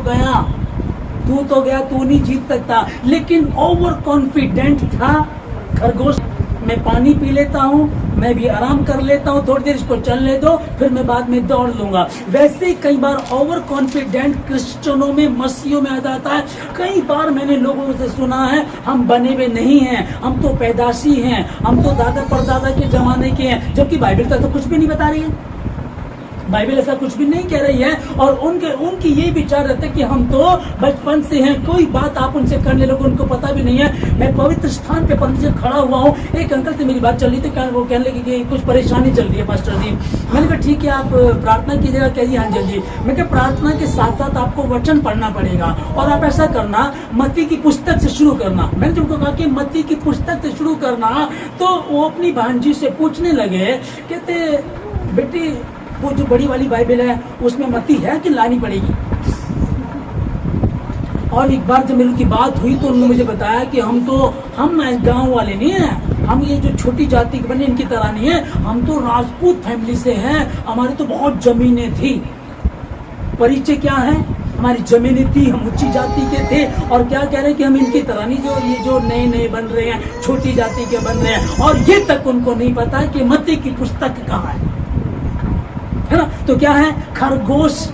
Speaker 1: गया, तू नहीं जीत सकता। लेकिन ओवर कॉन्फिडेंट था खरगोश। मैं पानी पी लेता हूँ, मैं भी आराम कर लेता हूँ, थोड़ी देर इसको चलने दो, फिर मैं बाद में दौड़ लूंगा। वैसे ही कई बार ओवर कॉन्फिडेंट क्रिश्चियनों में, मसीहों में आ जाता है। कई बार मैंने लोगों से सुना है हम बने हुए नहीं हैं, हम तो पैदाशी हैं, हम तो दादा परदादा के जमाने के हैं, जबकि बाइबल तो कुछ भी नहीं बता रही है। बाइबल ऐसा कुछ भी नहीं कह रही है। और उनकी यही विचार रहता है कि हम तो बचपन से हैं, कोई बात आप उनसे करने लोग उनको पता भी नहीं है। मैं पवित्र स्थान पे परमेश्वर से खड़ा हुआ हूँ, एक अंकल से मेरी बात चल रही थी, वो कहने लगे कि कुछ परेशानी चल रही है पास्टर जी। मैंने कहा ठीक है, आप प्रार्थना कीजिएगा। कह जी हाँ जी। मैं कहा प्रार्थना के साथ साथ आपको वचन पढ़ना पड़ेगा, और आप ऐसा करना, मत्ती की पुस्तक से शुरू करना। मैंने तुमको कहा कि मत्ती की पुस्तक से शुरू करना। तो वो अपनी भांजी से पूछने लगे, कहते बेटी वो जो बड़ी वाली बाइबल है उसमें मत्ती है कि लानी पड़ेगी? और एक बार जब मेरी की बात हुई तो उन्होंने मुझे बताया कि हम गांव वाले नहीं हैं, हम ये जो छोटी जाति के बने इनकी तरह नहीं है, हम तो राजपूत फैमिली से हैं, हमारी तो बहुत जमीनें थी। परिचय क्या है? हमारी जमीनें थी, हम ऊंची जाति के थे। और क्या कह रहे हैं कि हम इनकी तरह नहीं, ये जो नए नए बन रहे हैं छोटी जाति के बन रहे हैं। और ये तक उनको नहीं पता है कि मत्ती की पुस्तक कहाँ है ना। तो क्या है, खरगोश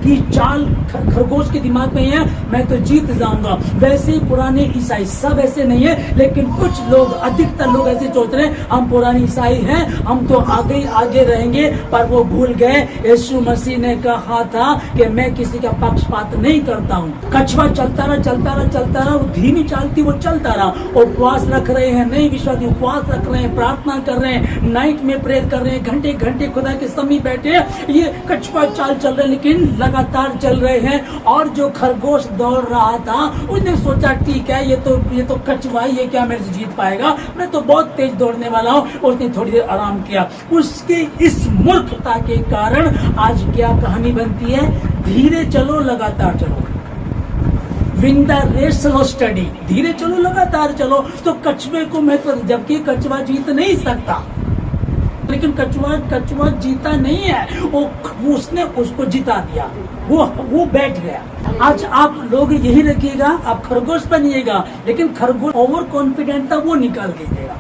Speaker 1: की चाल खरगोश के दिमाग में है, मैं तो जीत जाऊंगा। वैसे ही पुराने ईसाई सब ऐसे नहीं है, लेकिन कुछ लोग, अधिकतर लोग ऐसे सोच रहे हैं हम पुराने ईसाई हैं, हम तो आगे आगे रहेंगे। पर वो भूल गए यीशु मसीह ने कहा था कि मैं किसी का पक्षपात नहीं करता हूँ। कछुआ चलता रहा, वो धीमी चालती वो चलता रहा। उपवास रख रहे हैं, नहीं विश्वासी उपवास रख रहे हैं, प्रार्थना कर रहे हैं, नाइट में प्रेयर कर रहे हैं, घंटे घंटे खुदा के समीप बैठे हैं। ये कछुआ चाल चल रहे हैं, लेकिन लगातार चल रहे हैं। और जो खरगोश दौड़ रहा था उसने सोचा ठीक है, ये तो कछुआ, ये क्या मेरे से जीत पाएगा, मैं तो बहुत तेज दौड़ने वाला हूँ। उसने थोड़ी देर आराम किया। उसके इस मूर्खता के कारण आज क्या कहानी बनती है, धीरे चलो लगातार चलो, win the race slow steady, धीरे चलो लगातार चलो। तो कछुए को महत्व, जबकि कछुआ जीत नहीं सकता, लेकिन कछुआ जीता नहीं है, उसने उसको जिता दिया, वो बैठ गया। आज आप लोग यही रखिएगा, आप खरगोश बनिएगा, लेकिन खरगोश ओवर कॉन्फिडेंट था, वो निकाल के देगा।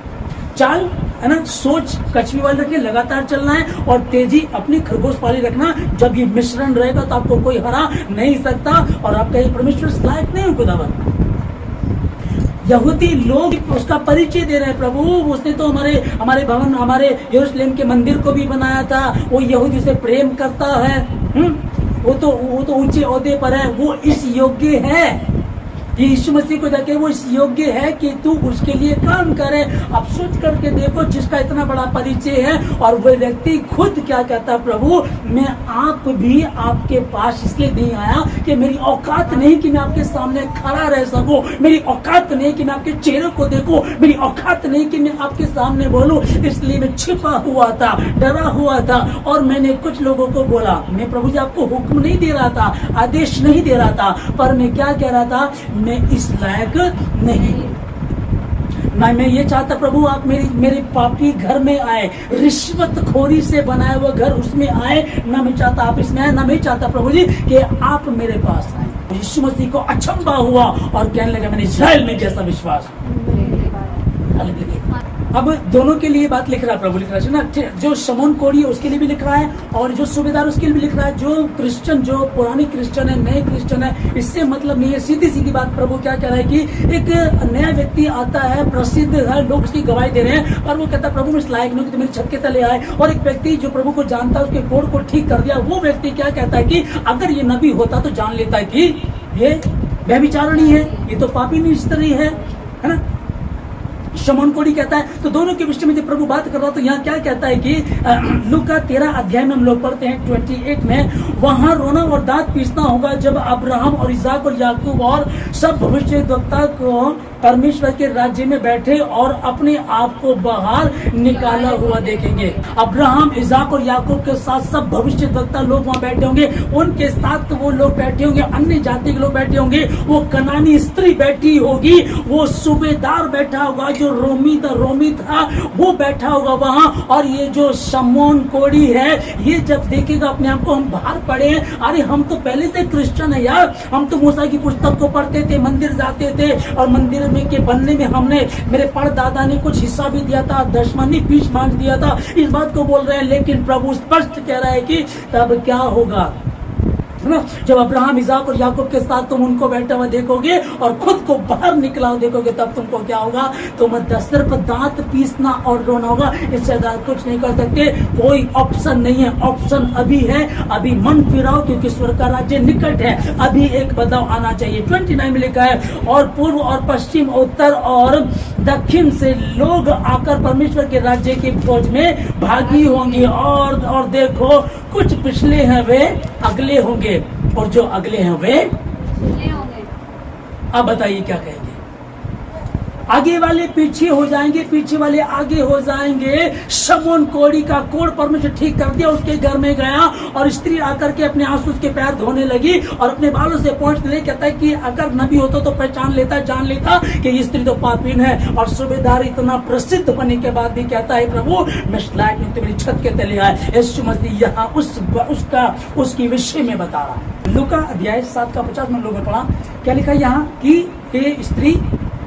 Speaker 1: चाल है ना, सोच कछुए वाली रखिए, लगातार चलना है, और तेजी अपनी खरगोश वाली रखना। जब ये मिश्रण रहेगा तो आपको कोई हरा नहीं सकता, और आपका ये परमेश्वर लायक नहीं हो खुदावन। यहूदी लोग उसका परिचय दे रहे हैं, प्रभु उसने तो हमारे भवन, हमारे यरूशलेम के मंदिर को भी बनाया था, वो यहूदी से प्रेम करता है, वो तो ऊंचे ओहदे पर है, वो इस योग्य है, यीशु मसीह को जाके वो इस योग्य है कि तू उसके लिए काम करे। अब सोच करके देखो, जिसका इतना बड़ा परिचय है, और वो व्यक्ति खुद क्या कहता है, प्रभु मैं आप भी आपके पास इसलिए नहीं आया कि मेरी औकात नहीं कि मैं आपके सामने खड़ा रह सकूं, मेरी औकात नहीं कि मैं आपके चेहरे को देखूं, मेरी औकात नहीं कि मैं आपके सामने बोलूं, इसलिए मैं छिपा हुआ था, डरा हुआ था। और मैंने कुछ लोगों को बोला, मैं प्रभु जी आपको हुक्म नहीं दे रहा था, आदेश नहीं दे रहा था, पर मैं क्या कह रहा था, मैं इस लायक नहीं, ना मैं ये चाहता प्रभु आप मेरे पापी घर में आए, रिश्वतखोरी से बनाया हुआ घर उसमें आए, ना मैं चाहता आप इसमें आए, ना मैं चाहता प्रभु जी कि आप मेरे पास आए। यीशु मसीह को अचंभा हुआ और कहने लगा मैंने इस्राएल में जैसा विश्वास। अब दोनों के लिए बात लिख रहा है, प्रभु लिख रहा है ना, जो शमौन कोढ़ी है उसके लिए भी लिख रहा है और जो सूबेदार उसके लिए भी लिख रहा है। जो क्रिश्चियन, जो पुराने क्रिश्चियन है, नए क्रिश्चियन है, इससे मतलब नहीं है। सीधी सीधी बात प्रभु क्या कह रहा है कि एक नया व्यक्ति आता है, प्रसिद्ध है, लोग उसकी गवाही दे रहे हैं और वो कहता है प्रभु मैं इस लायक नहीं हूं कि मेरी छत के तले आए। और एक व्यक्ति जो प्रभु को जानता है, उसके कोढ़ को ठीक कर दिया, वो व्यक्ति क्या कहता है कि अगर ये नबी होता तो जान लेता है कि ये व्यभिचारिणी है, ये तो पापी स्त्री है ना। शमौन कोढ़ी कहता है। तो दोनों के विषय में जब प्रभु बात कर रहा तो यहाँ क्या कहता है कि लूका 13 अध्याय में हम लोग पढ़ते हैं 28 में, वहां रोना और दांत पीसना होगा जब अब्राहम और इसहाक और याकूब और सब भविष्यद्वक्ता को परमेश्वर के राज्य में बैठे और अपने आप को बाहर निकाला हुआ देखेंगे। अब्राहम, इसहाक और याकूब के साथ सब भविष्यद्वक्ता लोग वहां बैठे होंगे, उनके साथ वो लोग बैठे होंगे, अन्य जाति के लोग बैठे होंगे, वो कनानी स्त्री बैठी होगी, वो सूबेदार बैठा होगा, जो रोमी था वो बैठा होगा वहां। और ये जो शमौन कोढ़ी है, ये जब देखेगा अपने आप को, हम बाहर पड़े हैं, अरे हम तो पहले से क्रिश्चियन है यार, हम तो मूसा की पुस्तक को पढ़ते थे, मंदिर जाते थे और मंदिर में के बनने में हमने, मेरे परदादा ने कुछ हिस्सा भी दिया था, दशमनी बीच मांग दिया था, इस बात को बोल रहे हैं। लेकिन प्रभु स्पष्ट कह रहा है कि तब क्या होगा है ना, जब अब्राहम, इसहाक और याकूब के साथ तुम उनको बैठा हुआ देखोगे और खुद को बाहर निकला हुआ देखोगे, तब तुमको क्या होगा, तुम सिर्फ दांत पीसना और रोना होगा, इससे ज्यादा कुछ नहीं कर सकते। कोई ऑप्शन नहीं है, ऑप्शन अभी है, अभी मन फिराओ क्योंकि स्वर्ग का राज्य निकट है, अभी एक बदलाव आना चाहिए। 29 में लिखा है, और पूर्व और पश्चिम, उत्तर और दक्षिण से लोग आकर परमेश्वर के राज्य की खोज में भागी होंगे। और देखो, कुछ पिछले हैं वे अगले होंगे और जो अगले हैं वे होंगे। अब बताइए क्या कहेंगे? आगे वाले पीछे हो जाएंगे, पीछे वाले आगे हो जाएंगे। शमौन कोढ़ी का कोढ़ परमेश्वर ठीक कर दिया, उसके घर में गया और स्त्री आकर के अपने आंसू उसके पैर धोने लगी और अपने बालों से पहुंचने लगी। कहता है कि अगर नबी होता तो पहचान लेता, जान लेता कि ये स्त्री तो पापीन है। और सूबेदार इतना प्रसिद्ध होने के बाद भी कहता है प्रभु मैं लायक नहीं, मेरी छत के तले आए। यीशु मसीह यहाँ उसकी विषय में बता रहा है। लूका अध्याय 7 का 50 में लोगों ने पढ़ा, क्या लिखा यहाँ कि हे स्त्री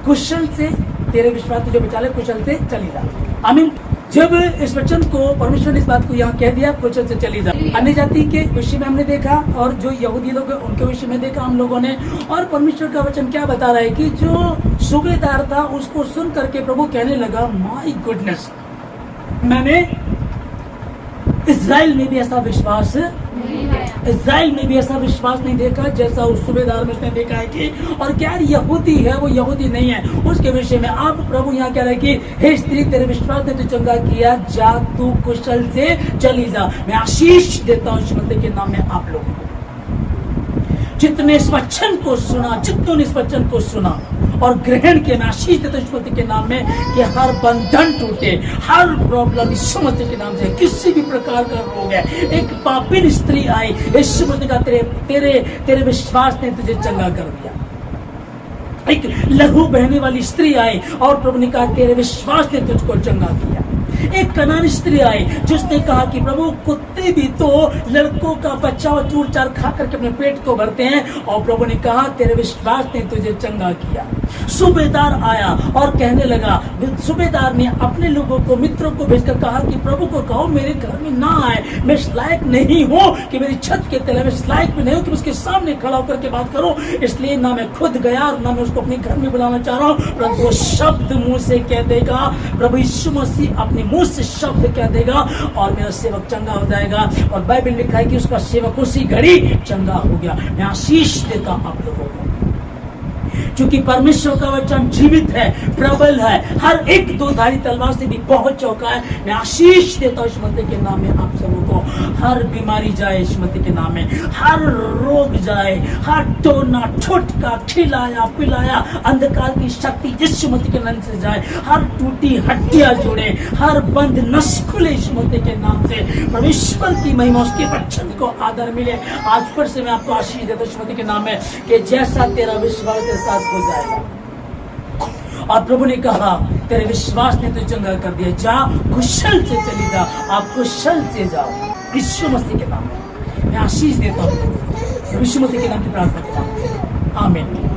Speaker 1: कुशल से तेरे विश्वास तुझे बचा ले, कुशल से चली जा। आमीन। जब इस वचन को परमेश्वर ने इस बात को यहाँ कह दिया, कुशल से चली जा, अन्य जाति के विषय में हमने देखा और जो यहूदी लोग उनके विषय में देखा हम लोगों ने। और परमेश्वर का वचन क्या बता रहा है कि जो सूबेदार था उसको सुन करके प्रभु कहने लगा माय गुडनेस, मैंने इस्राएल में भी ऐसा विश्वास इस्राएल में भी ऐसा विश्वास नहीं देखा जैसा उस सूबेदार में उसने देखा है कि, और क्या यहूदी है वो यहूदी नहीं है उसके विषय में। अब प्रभु यहाँ कह रहे कि हे स्त्री तेरे विश्वास ने तो चंगा किया, जा तू कुशल से चली जा। मैं आशीष देता हूँ यीशु मसीह के नाम में आप लोगों को, जितने इस वचन को सुना, जितनों ने इस वचन को सुना और ग्रहण किया, मैं आशीष देता हूं यीशु मसीह के नाम में कि हर बंधन टूटे, हर प्रॉब्लम यीशु मसीह के नाम से, किसी भी प्रकार का रोग है। एक पापिन स्त्री आई, यीशु मसीह का तेरे विश्वास ने तुझे चंगा कर दिया। एक लहू बहने वाली स्त्री आई और प्रभु ने कहा तेरे विश्वास ने तुझको चंगा किया। एक कनानी स्त्री आई जिसने कहा कि प्रभु कुत्ते भी तो लड़कों का बच्चा और चूर चार खा करके अपने पेट को भरते हैं, और प्रभु ने कहा तेरे विश्वास ने तुझे चंगा किया। सूबेदार आया और कहने लगा, सूबेदार ने अपने लोगों को, मित्रों को भेजकर कहा कि प्रभु को कहो मेरे घर में ना आए, मैं इस लायक नहीं हूँ कि मेरी छत के तले, मैं इस लायक भी नहीं हूँ कि उसके सामने खड़ा होकर के बात करूं, इसलिए ना मैं खुद गया और ना मैं उसको अपने घर में बुलाना चाह रहा हूँ। परंतु वो शब्द मुंह से कह देगा, प्रभु यीशु मसीह अपने मुंह से शब्द कह देगा और मेरा सेवक चंगा हो जाएगा। और बाइबल लिखा है कि उसका सेवक उसी घड़ी चंगा हो गया। मैं आशीष देता हूं आप लोगों को, क्योंकि परमेश्वर का वचन जीवित है, प्रबल है, हर एक दो धारी तलवार से भी बहुत चौका है। मैं आशीष देता हूं यीशु मसीह के नाम में आप सबों को। हर बीमारी जाए यीशु मसीह के नाम में, हर रोग जाए, हर टोना ठुटका खिलाया पिलाया अंधकार की शक्ति यीशु मसीह के नाम से जाए, हर टूटी हड्डियां जुड़े, हर बंद नस खुले यीशु मसीह के नाम से। परमेश्वर की महिमा, उसके वचन को आदर मिले। आज फिर से मैं आपको आशीष देता हूं यीशु मसीह के नाम में कि जैसा तेरा विश्वास के साथ हो जाएगा। और प्रभु ने कहा तेरे विश्वास ने तुझे चंगा कर दिया, जा कुशल से चली जा। आप कुशल से जाओ यीशु मसीह के नाम में। मैं आशीष देता हूँ। यीशु मसीह के नाम की प्रार्थना करता हूं, आमीन।